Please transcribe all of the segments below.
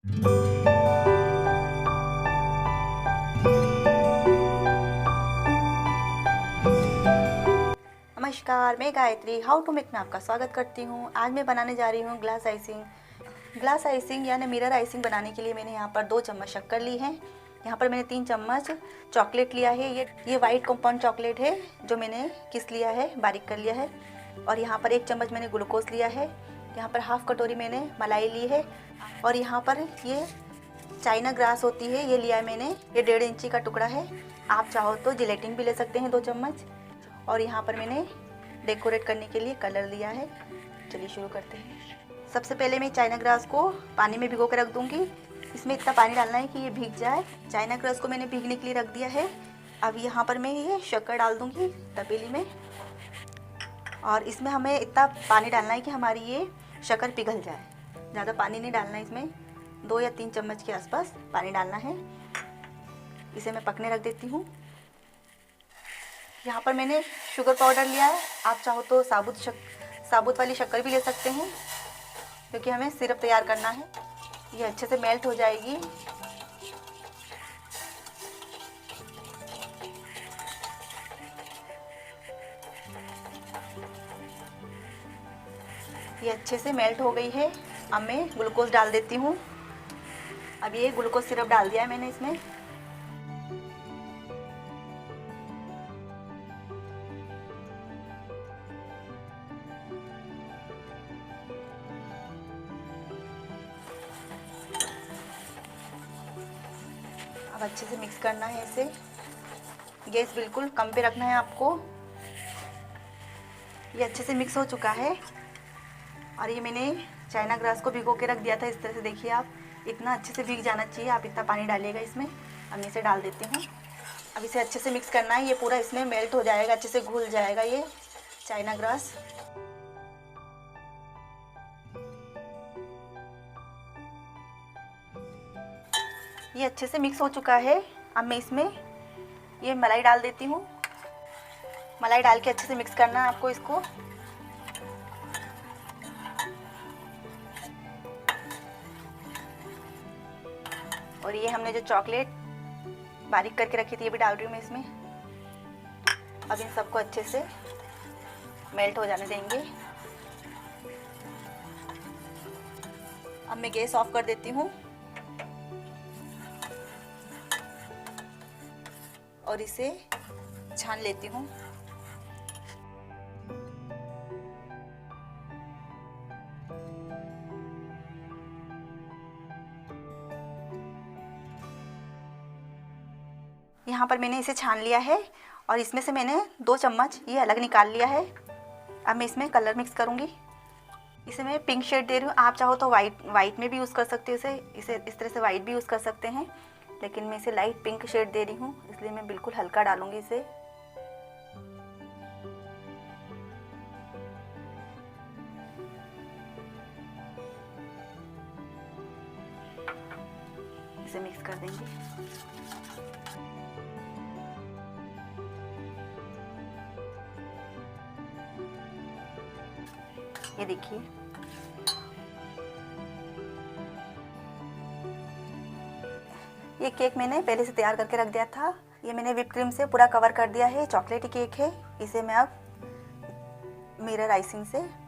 नमस्कार, मैं Gayatri how to make में आपका स्वागत करती हूँ। आज मैं बनाने जा रही हूँ ग्लास आइसिंग। ग्लास आइसिंग यानी मिरर आइसिंग बनाने के लिए मैंने यहाँ पर 2 चम्मच शक्कर ली है। यहाँ पर मैंने 3 चम्मच चॉकलेट लिया है। ये वाइट कंपाउंड चॉकलेट है जो मैंने किस लिया है, बारीक कर लिया है। और यहाँ पर 1 चम्मच मैंने ग्लूकोज लिया है। यहाँ पर हाफ कटोरी मैंने मलाई ली है। और यहाँ पर ये चाइना ग्रास होती है, ये लिया है मैंने। ये 1.5 इंची का टुकड़ा है। आप चाहो तो जिलेटिन भी ले सकते हैं 2 चम्मच। और यहाँ पर मैंने डेकोरेट करने के लिए कलर लिया है। चलिए शुरू करते हैं। सबसे पहले मैं चाइना ग्रास को पानी में भिगो कर रख दूँगी। इसमें इतना पानी डालना है कि ये भीग जाए। चाइना ग्रास को मैंने भीगने के लिए रख दिया है। अब यहाँ पर मैं ये शक्कर डाल दूँगी तपेली में। और इसमें हमें इतना पानी डालना है कि हमारी ये शक्कर पिघल जाए। ज़्यादा पानी नहीं डालना है, इसमें 2 या 3 चम्मच के आसपास पानी डालना है। इसे मैं पकने रख देती हूँ। यहाँ पर मैंने शुगर पाउडर लिया है। आप चाहो तो साबुत वाली शक्कर भी ले सकते हैं, क्योंकि हमें सिरप तैयार करना है। ये अच्छे से मेल्ट हो जाएगी। ये अच्छे से मेल्ट हो गई है। अब मैं ग्लूकोज डाल देती हूँ। अब ये ग्लूकोज सिरप डाल दिया है मैंने इसमें। अब अच्छे से मिक्स करना है इसे। गैस बिल्कुल कम पे रखना है आपको। ये अच्छे से मिक्स हो चुका है। और ये मैंने चाइना ग्रास को भिगो के रख दिया था। इस तरह से देखिए, आप इतना अच्छे से भीग जाना चाहिए। आप इतना पानी डालिएगा इसमें। अब मैं इसे डाल देती हूँ। अब इसे अच्छे से मिक्स करना है। ये पूरा इसमें मेल्ट हो जाएगा, अच्छे से घुल जाएगा ये चाइना ग्रास। ये अच्छे से मिक्स हो चुका है। अब मैं इसमें ये मलाई डाल देती हूँ। मलाई डाल के अच्छे से मिक्स करना है आपको इसको। और ये हमने जो चॉकलेट बारीक करके रखी थी, ये भी डाल रही हूँ मैं इसमें। अब इन सबको अच्छे से मेल्ट हो जाने देंगे। अब मैं गैस ऑफ कर देती हूँ और इसे छान लेती हूँ। यहाँ पर मैंने इसे छान लिया है और इसमें से मैंने 2 चम्मच ये अलग निकाल लिया है। अब मैं इसमें कलर मिक्स करूँगी। इसे मैं पिंक शेड दे रही हूँ। आप चाहो तो वाइट में भी यूज़ कर सकते हो इसे इस तरह से वाइट भी यूज़ कर सकते हैं, लेकिन मैं इसे लाइट पिंक शेड दे रही हूँ, इसलिए मैं बिल्कुल हल्का डालूँगी इसे। इसे मिक्स कर देंगे। ये देखिए, ये केक मैंने पहले से तैयार करके रख दिया था। ये मैंने व्हिप क्रीम से पूरा कवर कर दिया है। चॉकलेटी केक है। इसे मैं अब मिरर आइसिंग से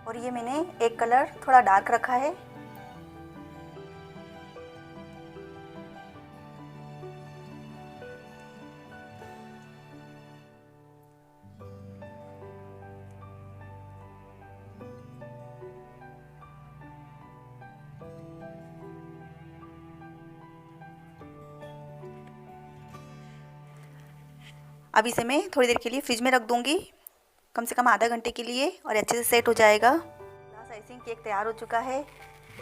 और ये मैंने एक कलर थोड़ा डार्क रखा है। अब इसे मैं थोड़ी देर के लिए फ्रिज में रख दूंगी, कम से कम आधा घंटे के लिए, और अच्छे से सेट हो जाएगा। ग्लास आइसिंग केक तैयार हो चुका है।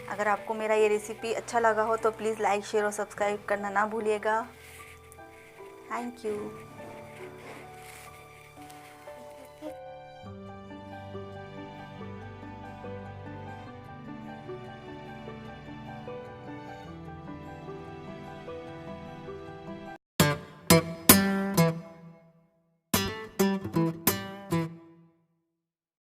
अगर आपको मेरा ये रेसिपी अच्छा लगा हो तो प्लीज़ लाइक शेयर और सब्सक्राइब करना ना भूलिएगा। Thank you.